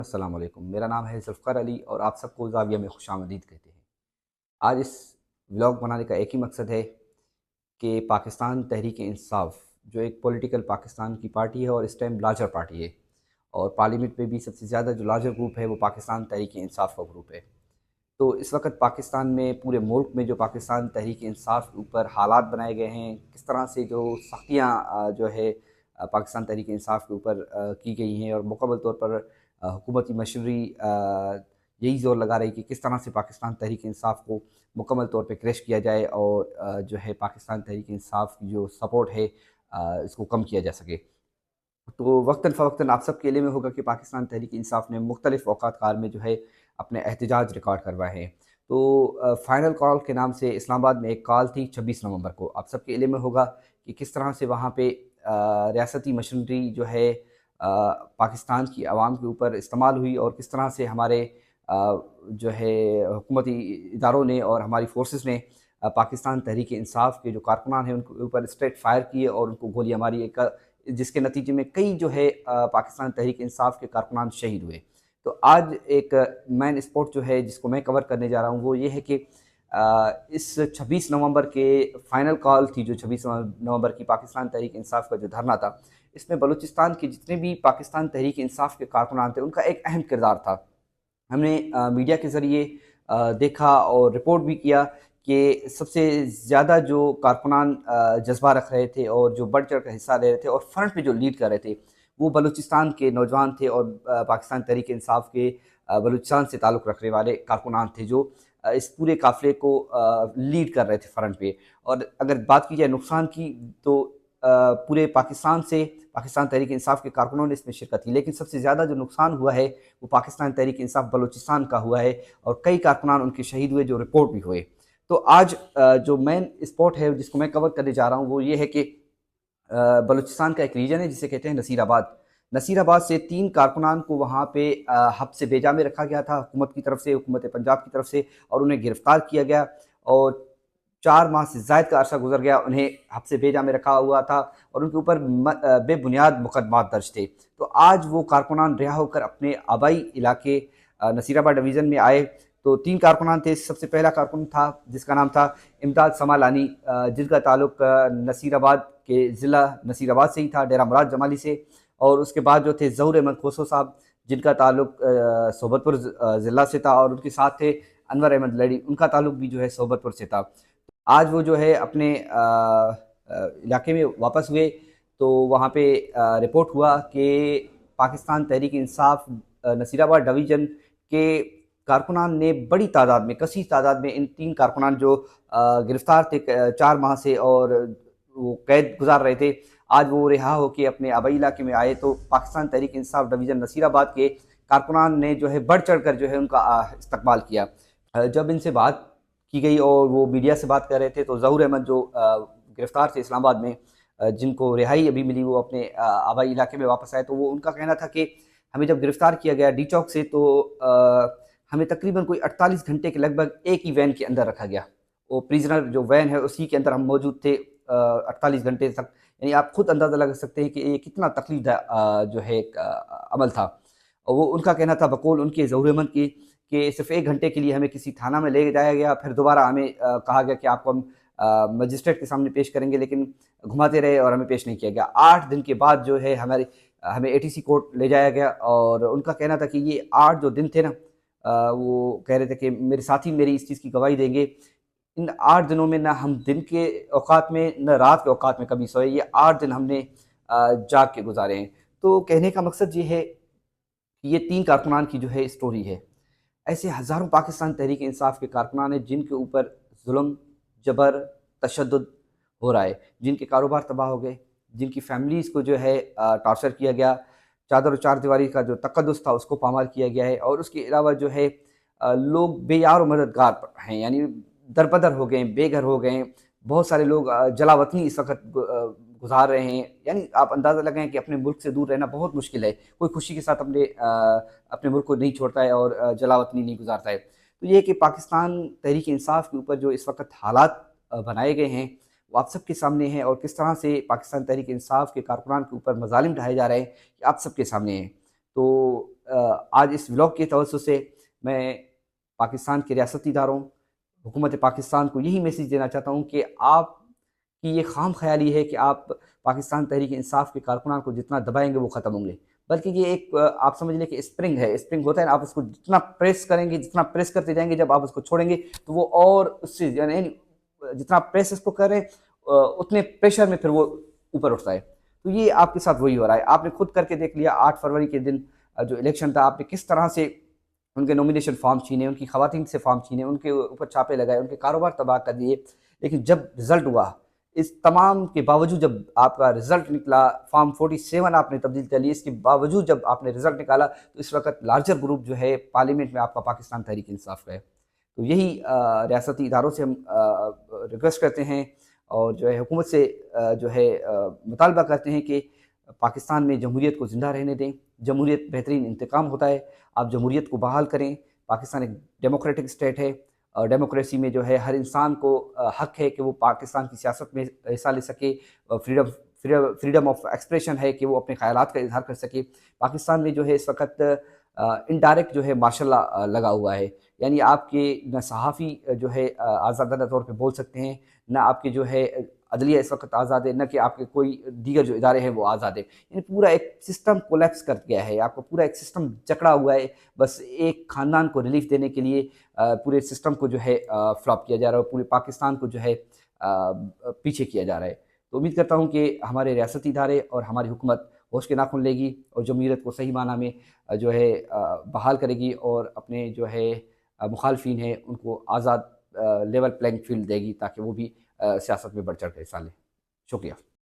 السلام علیکم، میرا نام ہے ذوالفقار علی اور آپ سب کو زاویہ میں خوش آمدید کہتے ہیں۔ آج اس ولاگ بنانے کا ایک ہی مقصد ہے کہ پاکستان تحریک انصاف جو ایک پولیٹیکل پاکستان کی پارٹی ہے اور اس ٹائم لارجر پارٹی ہے، اور پارلیمنٹ میں بھی سب سے زیادہ جو لارجر گروپ ہے وہ پاکستان تحریک انصاف کا گروپ ہے۔ تو اس وقت پاکستان میں پورے ملک میں جو پاکستان تحریک انصاف کے اوپر حالات بنائے گئے ہیں، کس طرح سے جو سختیاں جو ہے پاکستان تحریک انصاف کے اوپر کی گئی ہیں، اور مکمل طور پر حکومتی مشینری یہی زور لگا رہی کہ کس طرح سے پاکستان تحریک انصاف کو مکمل طور پہ کریش کیا جائے اور جو ہے پاکستان تحریک انصاف کی جو سپورٹ ہے اس کو کم کیا جا سکے۔ تو وقتاً فوقتاً آپ سب کے علم میں ہوگا کہ پاکستان تحریک انصاف نے مختلف اوقات کار میں جو ہے اپنے احتجاج ریکارڈ کروائے ہیں۔ تو فائنل کال کے نام سے اسلام آباد میں ایک کال تھی 26 نومبر کو۔ آپ سب کے علم میں ہوگا کہ کس طرح سے وہاں پہ ریاستی مشینری جو ہے پاکستان کی عوام کے اوپر استعمال ہوئی، اور کس طرح سے ہمارے جو ہے حکومتی اداروں نے اور ہماری فورسز نے پاکستان تحریک انصاف کے جو کارکنان ہیں ان کے اوپر اسٹریٹ فائر کیے اور ان کو گولیاں ماری، جس کے نتیجے میں کئی جو ہے پاکستان تحریک انصاف کے کارکنان شہید ہوئے۔ تو آج ایک مین اسپورٹ جو ہے جس کو میں کور کرنے جا رہا ہوں وہ یہ ہے کہ اس 26 نومبر کے فائنل کال تھی، جو 26 نومبر کی پاکستان تحریک انصاف کا جو دھرنا تھا، اس میں بلوچستان کے جتنے بھی پاکستان تحریک انصاف کے کارکنان تھے ان کا ایک اہم کردار تھا۔ ہم نے میڈیا کے ذریعے دیکھا اور رپورٹ بھی کیا کہ سب سے زیادہ جو کارکنان جذبہ رکھ رہے تھے اور جو بڑھ چڑھ کر حصہ لے رہے تھے اور فرنٹ پہ جو لیڈ کر رہے تھے وہ بلوچستان کے نوجوان تھے، اور پاکستان تحریک انصاف کے بلوچستان سے تعلق رکھنے والے کارکنان تھے جو اس پورے قافلے کو لیڈ کر رہے تھے فرنٹ پہ۔ اور اگر بات کی جائے نقصان کی تو پورے پاکستان سے پاکستان تحریک انصاف کے کارکنوں نے اس میں شرکت کی، لیکن سب سے زیادہ جو نقصان ہوا ہے وہ پاکستان تحریک انصاف بلوچستان کا ہوا ہے، اور کئی کارکنان ان کے شہید ہوئے جو رپورٹ بھی ہوئے۔ تو آج جو مین اسپورٹ ہے جس کو میں کور کرنے جا رہا ہوں وہ یہ ہے کہ بلوچستان کا ایک ریجن ہے جسے کہتے ہیں نصیر آباد۔ نصیر آباد سے 3 کارکنان کو وہاں پہ حبس بیجا میں رکھا گیا تھا حکومت کی طرف سے، حکومت پنجاب کی طرف سے، اور انہیں گرفتار کیا گیا، اور 4 ماہ سے زائد کا عرصہ گزر گیا انہیں حبس بیجا میں رکھا ہوا تھا، اور ان کے اوپر بے بنیاد مقدمات درج تھے۔ تو آج وہ کارکنان رہا ہو کر اپنے آبائی علاقے نصیر آباد ڈویژن میں آئے۔ تو 3 کارکنان تھے۔ سب سے پہلا کارکن تھا جس کا نام تھا امداد سمالانی، جن کا تعلق نصیر آباد کے ضلع نصیر آباد سے ہی تھا، ڈیرہ مراد جمالی سے۔ اور اس کے بعد جو تھے ظہور احمد کھوسرو صاحب، جن کا تعلق صحبت پور ضلع سے تھا، اور ان کے ساتھ تھے انور احمد لڑی، ان کا تعلق بھی جو ہے صحبت پور سے تھا۔ آج وہ جو ہے اپنے علاقے میں واپس ہوئے تو وہاں پہ رپورٹ ہوا کہ پاکستان تحریک انصاف نصیر آباد ڈویژن کے کارکنان نے بڑی تعداد میں، کثیر تعداد میں ان 3 کارکنان جو گرفتار تھے 4 ماہ سے اور وہ قید گزار رہے تھے، آج وہ رہا ہو کے اپنے آبائی علاقے میں آئے۔ تو پاکستان تحریک انصاف ڈویژن نصیر آباد کے کارکنان نے جو ہے بڑھ چڑھ کر جو ہے ان کا استقبال کیا۔ جب ان سے بات کی گئی اور وہ میڈیا سے بات کر رہے تھے تو ظہور احمد جو گرفتار تھے اسلام آباد میں، جن کو رہائی ابھی ملی، وہ اپنے آبائی علاقے میں واپس آئے، تو وہ ان کا کہنا تھا کہ ہمیں جب گرفتار کیا گیا ڈی چوک سے تو ہمیں تقریباً کوئی 48 گھنٹے کے لگ بھگ ایک ہی وین کے اندر رکھا گیا۔ وہ پریزنر جو وین ہے اسی کے اندر ہم موجود تھے 48 گھنٹے تک، یعنی آپ خود اندازہ لگا سکتے ہیں کہ یہ کتنا تکلیف دہ جو ہے ایک عمل تھا۔ اور وہ ان کا کہنا تھا بقول ان کے ظہور احمد کی کہ صرف 1 گھنٹے کے لیے ہمیں کسی تھانہ میں لے جایا گیا، پھر دوبارہ ہمیں کہا گیا کہ آپ کو ہم مجسٹریٹ کے سامنے پیش کریں گے، لیکن گھماتے رہے اور ہمیں پیش نہیں کیا گیا۔ 8 دن کے بعد جو ہے ہمیں اے ٹی سی کورٹ لے جایا گیا، اور ان کا کہنا تھا کہ یہ 8 جو دن تھے نا، وہ کہہ رہے تھے کہ میرے ساتھی میری اس چیز کی گواہی دیں گے، ان 8 دنوں میں نہ ہم دن کے اوقات میں نہ رات کے اوقات میں کبھی سوئے، یہ 8 دن ہم نے جاگ کے گزارے ہیں۔ تو کہنے کا مقصد یہ ہے کہ یہ 3 کارکنان کی جو ہے اسٹوری ہے۔ ایسے ہزاروں پاکستان تحریک انصاف کے کارکنان ہیں جن کے اوپر ظلم، جبر، تشدد ہو رہا ہے، جن کے کاروبار تباہ ہو گئے، جن کی فیملیز کو جو ہے ٹارچر کیا گیا، چادر و چار دیواری کا جو تقدس تھا اس کو پامال کیا گیا ہے، اور اس کے علاوہ جو ہے لوگ بے یار و مددگار ہیں، یعنی دربدر ہو گئے، بے گھر ہو گئے۔ بہت سارے لوگ جلا وطنی اس وقت گزار رہے ہیں، یعنی آپ اندازہ لگائیں کہ اپنے ملک سے دور رہنا بہت مشکل ہے، کوئی خوشی کے ساتھ اپنے ملک کو نہیں چھوڑتا ہے اور جلا وطنی نہیں گزارتا ہے۔ تو یہ کہ پاکستان تحریک انصاف کے اوپر جو اس وقت حالات بنائے گئے ہیں وہ آپ سب کے سامنے ہیں، اور کس طرح سے پاکستان تحریک انصاف کے کارکنان کے اوپر مظالم ڈھائے جا رہے ہیں یہ آپ سب کے سامنے ہیں۔ تو آج اس ولاگ کے توسط سے میں پاکستان کے ریاستی اداروں، حکومت پاکستان کو یہی میسیج دینا چاہتا ہوں کہ آپ کی یہ خام خیالی ہے کہ آپ پاکستان تحریک انصاف کے کارکنان کو جتنا دبائیں گے وہ ختم ہوں گے، بلکہ یہ ایک آپ سمجھ لیں کہ اسپرنگ ہے، اسپرنگ ہوتا ہے نا، آپ اس کو جتنا پریس کریں گے، جتنا پریس کرتے جائیں گے، جب آپ اس کو چھوڑیں گے تو وہ اور اس سے یعنی جتنا پریس اس کو کریں اتنے پریشر میں پھر وہ اوپر اٹھتا ہے۔ تو یہ آپ کے ساتھ وہی ہو رہا ہے، آپ نے خود کر کے دیکھ لیا 8 فروری کے دن جو الیکشن تھا، آپ نے کس طرح سے ان کے نومینیشن فارم چھینے، ان کی خواتین سے فارم چھینے، ان کے اوپر چھاپے لگائے، ان کے کاروبار تباہ کر دیے، لیکن جب رزلٹ ہوا، اس تمام کے باوجود جب آپ کا رزلٹ نکلا، فارم 47 آپ نے تبدیل کر لی، اس کے باوجود جب آپ نے رزلٹ نکالا تو اس وقت لارجر گروپ جو ہے پارلیمنٹ میں آپ کا پاکستان تحریک انصاف کا ہے۔ تو یہی ریاستی اداروں سے ہم ریکویسٹ کرتے ہیں اور جو ہے حکومت سے جو ہے مطالبہ کرتے ہیں کہ پاکستان میں جمہوریت کو زندہ رہنے دیں، جمہوریت بہترین انتقام ہوتا ہے، آپ جمہوریت کو بحال کریں۔ پاکستان ایک ڈیموکریٹک اسٹیٹ ہے اور ڈیموکریسی میں جو ہے ہر انسان کو حق ہے کہ وہ پاکستان کی سیاست میں حصہ لے سکے، فریڈم آف ایکسپریشن ہے کہ وہ اپنے خیالات کا اظہار کر سکے۔ پاکستان میں جو ہے اس وقت انڈائریکٹ جو ہے مارشل لا لگا ہوا ہے، یعنی آپ کے نہ صحافی جو ہے آزادانہ طور پہ بول سکتے ہیں، نہ آپ کے جو ہے عدلیہ اس وقت آزاد ہے، نہ کہ آپ کے کوئی دیگر جو ادارے ہیں وہ آزاد ہیں، یعنی پورا ایک سسٹم کولیپس کر گیا ہے، آپ کو پورا ایک سسٹم جکڑا ہوا ہے، بس ایک خاندان کو ریلیف دینے کے لیے پورے سسٹم کو جو ہے فلاپ کیا جا رہا ہے، پورے پاکستان کو جو ہے پیچھے کیا جا رہا ہے۔ تو امید کرتا ہوں کہ ہمارے ریاستی ادارے اور ہماری حکومت ہوش کے ناخن لے گی اور جمہوریت کو صحیح معنی میں جو ہے بحال کرے گی اور اپنے جو ہے مخالفین ہیں ان کو آزاد لیول پلینگ فیلڈ دے گی تاکہ وہ بھی سیاست میں بڑھ چڑھ کے حصہ لیں۔ شکریہ۔